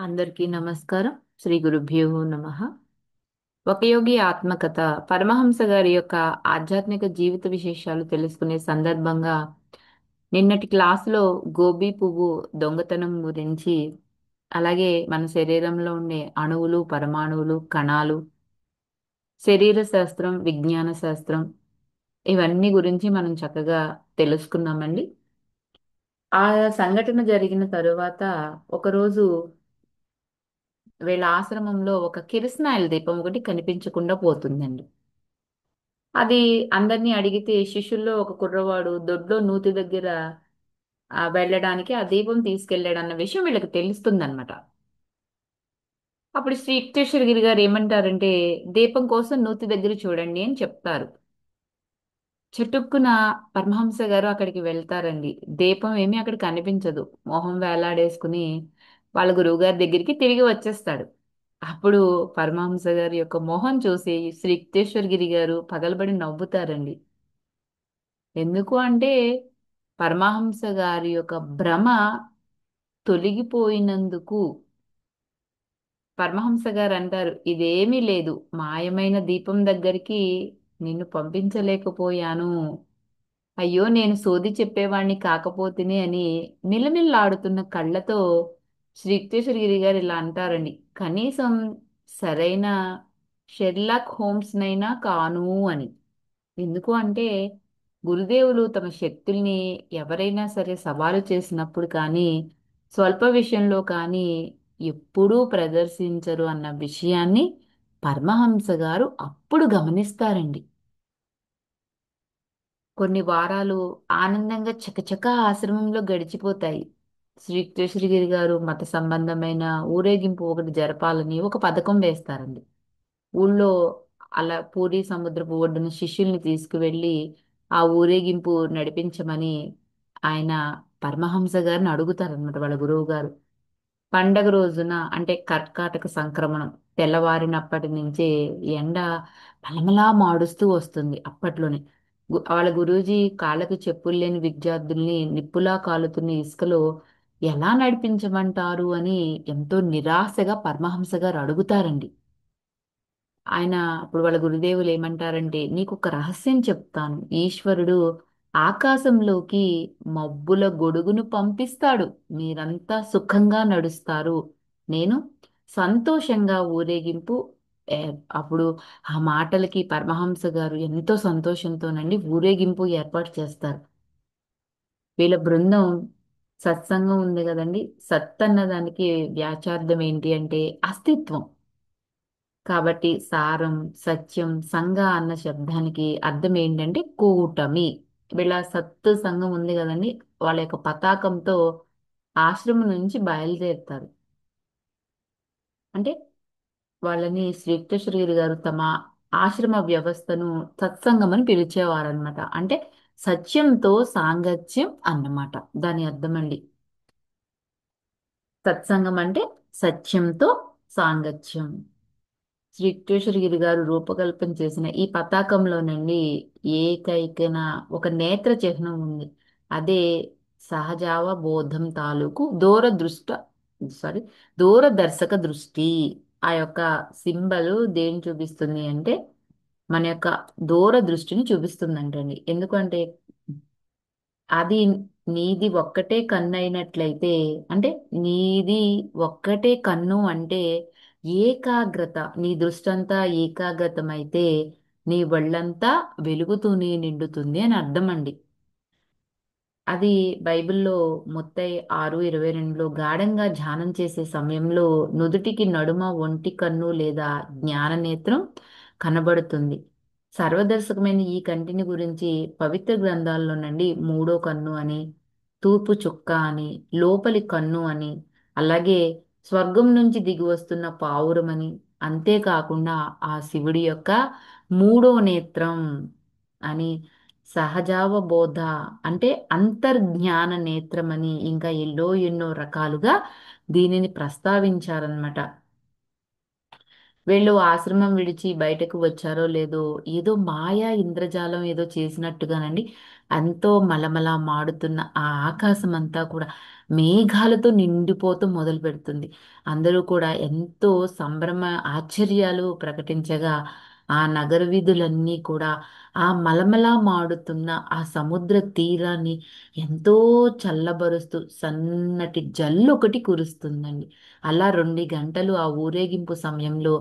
అందరికీ నమస్కారం. శ్రీ గురుభ్యో నమః. ఒక యోగి ఆత్మకథ పరమహంస గారి యొక్క ఆధ్యాత్మిక జీవిత విశేషాలు తెలుసుకునే సందర్భంగా నిన్నటి క్లాసులో గోబీ పువ్వు దొంగతనం గురించి, అలాగే మన శరీరంలో ఉండే అణువులు, పరమాణువులు, కణాలు, శరీర శాస్త్రం, విజ్ఞాన శాస్త్రం, ఇవన్నీ గురించి మనం చక్కగా తెలుసుకున్నామండి. ఆ సంఘటన జరిగిన తరువాత ఒకరోజు వీళ్ళ ఆశ్రమంలో ఒక కిరసనాయిల దీపం ఒకటి కనిపించకుండా పోతుందండి. అది అందరినీ అడిగితే శిష్యుల్లో ఒక కుర్రవాడు దొడ్లో నూతి దగ్గర వెళ్ళడానికి ఆ దీపం తీసుకెళ్ళాడన్న విషయం వీళ్ళకి తెలుస్తుందన్నమాట. అప్పుడు శ్రీ యుక్తేశ్వరగిరి గారు ఏమంటారంటే, దీపం కోసం నూతి దగ్గర చూడండి అని చెప్తారు. చటుక్కున పరమహంస గారు అక్కడికి వెళ్తారండి. దీపం ఏమీ అక్కడ కనిపించదు. మొహం వేలాడేసుకుని వాళ్ళ గురువుగారి దగ్గరికి తిరిగి వచ్చేస్తాడు. అప్పుడు పరమహంస గారి యొక్క మొహం చూసి శ్రీ యుక్తేశ్వరగిరి గారు పగలబడి నవ్వుతారండి. ఎందుకు అంటే పరమహంస గారి యొక్క భ్రమ తొలగిపోయినందుకు. పరమహంస గారు అంటారు, ఇదేమీ లేదు, మాయమైన దీపం దగ్గరికి నిన్ను పంపించలేకపోయాను. అయ్యో, నేను సోది చెప్పేవాణ్ణి కాకపోతేనే అని మిలమిల్లాడుతున్న కళ్ళతో శ్రీ యుక్తేశ్వరగిరి గారు ఇలా అంటారండి. కనీసం సరైన షెర్లాక్ హోమ్స్ నైనా కాను అని. ఎందుకు అంటే గురుదేవులు తమ శక్తుల్ని ఎవరైనా సరే సవాలు చేసినప్పుడు కానీ, స్వల్ప విషయంలో కానీ ఎప్పుడూ ప్రదర్శించరు అన్న విషయాన్ని పరమహంస గారు అప్పుడు గమనిస్తారండి. కొన్ని వారాలు ఆనందంగా చకచకా ఆశ్రమంలో గడిచిపోతాయి. శ్రీ గారు మత సంబంధమైన ఊరేగింపు ఒకటి జరపాలని ఒక పథకం వేస్తారండి. ఊళ్ళో అలా పూరీ సముద్రపు ఒడ్డున శిష్యుల్ని తీసుకువెళ్ళి ఆ ఊరేగింపు నడిపించమని ఆయన పరమహంస గారిని అడుగుతారనమాట, వాళ్ళ గురువు గారు. పండగ రోజున అంటే కర్కాటక సంక్రమణం తెల్లవారినప్పటి నుంచే ఎండ పలమలా మాడుస్తూ వస్తుంది అప్పట్లోనే. వాళ్ళ గురూజీ కాళ్ళకు చెప్పులు లేని విద్యార్థుల్ని నిప్పులా కాలుతున్న ఇసుకలో ఎలా నడిపించమంటారు అని ఎంతో నిరాశగా పరమహంస గారు అడుగుతారండి. ఆయన అప్పుడు వాళ్ళ గురుదేవులు ఏమంటారంటే, నీకు ఒక రహస్యం చెప్తాను. ఈశ్వరుడు ఆకాశంలోకి మబ్బుల గొడుగును పంపిస్తాడు, మీరంతా సుఖంగా నడుస్తారు. నేను సంతోషంగా ఊరేగింపు ఏ, అప్పుడు ఆ మాటలకి పరమహంస గారు ఎంతో సంతోషంతోనండి ఊరేగింపు ఏర్పాటు చేస్తారు. వీళ్ళ బృందం సత్సంగం ఉంది కదండి. సత్ అన్న దానికి వ్యాచార్థం ఏంటి అంటే అస్తిత్వం. కాబట్టి సారం, సత్యం, సంఘ అన్న శబ్దానికి అర్థం ఏంటంటే కూటమి. వీళ్ళ సత్తు సంఘం ఉంది కదండి, వాళ్ళ యొక్క పతాకంతో ఆశ్రమం నుంచి బయలుదేరుతారు. అంటే వాళ్ళని శ్రీకృష్ణగిరి గారు తమ ఆశ్రమ వ్యవస్థను సత్సంగం అని పిలిచేవారనమాట. అంటే సత్యంతో సాంగత్యం అన్నమాట దాని అర్థం అండి. సత్సంగం అంటే సత్యంతో సాంగత్యం. శ్రీ విశ్వేశ్వరగిరి గారు రూపకల్పన చేసిన ఈ పతాకంలోనండి ఏకైకన ఒక నేత్ర చిహ్నం ఉంది. అదే సహజావ బోధం తాలూకు సారీ దూరదర్శక దృష్టి. ఆ యొక్క సింబల్ దేని చూపిస్తుంది అంటే మన యొక్క దూర దృష్టిని చూపిస్తుందంటండి. ఎందుకంటే అది నీది ఒక్కటే కన్ను అయినట్లయితే, అంటే నీది ఒక్కటే కన్ను అంటే ఏకాగ్రత, నీ దృష్టంతా ఏకాగ్రతమైతే నీ ఒళ్ళంతా వెలుగుతూనే నిండుతుంది అని అర్థం అండి. అది బైబిల్లో ముత్తయి 6:22లో గాఢంగా ధ్యానం చేసే సమయంలో నుదుటికి నడుమ ఒంటి కన్ను లేదా జ్ఞాన నేత్రం కనబడుతుంది. సర్వదర్శకమైన ఈ కంటిని గురించి పవిత్ర గ్రంథాల్లోనండి మూడో కన్ను అని, తూర్పు చుక్క అని, లోపలి కన్ను అని, అలాగే స్వర్గం నుంచి దిగి వస్తున్న పావురమని, అంతేకాకుండా ఆ శివుడి యొక్క మూడో నేత్రం అని, సహజావబోధ అంటే అంతర్జ్ఞాన నేత్రమని, ఇంకా ఎన్నో రకాలుగా దీనిని ప్రస్తావించారనమాట. వీళ్ళు ఆశ్రమం విడిచి బయటకు వచ్చారో లేదో, ఏదో మాయా ఇంద్రజాలం ఏదో చేసినట్టుగానండి ఎంతో మలమల మాడుతున్న ఆ ఆకాశం అంతా కూడా మేఘాలతో నిండిపోతూ మొదలు పెడుతుంది. అందరూ కూడా ఎంతో సంభ్రమ ఆశ్చర్యాలు ప్రకటించగా ఆ నగర వీధులన్నీ కూడా ఆ మలమల మాడుతున్న ఆ సముద్ర తీరాన్ని ఎంతో చల్లబరుస్తూ సన్నటి జల్లు ఒకటి కురుస్తుందండి. అలా 2 గంటలు ఆ ఊరేగింపు సమయంలో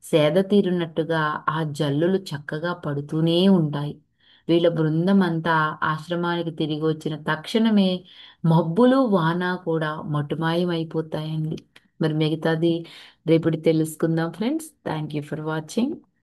సేద తీరునట్టుగా ఆ జల్లులు చక్కగా పడుతూనే ఉంటాయి. వీళ్ళ బృందం అంతా ఆశ్రమానికి తిరిగి వచ్చిన తక్షణమే మబ్బులు వాన కూడా మటుమాయమైపోతాయండి. మరి మిగతాది రేపటి తెలుసుకుందాం friends. Thank you for watching.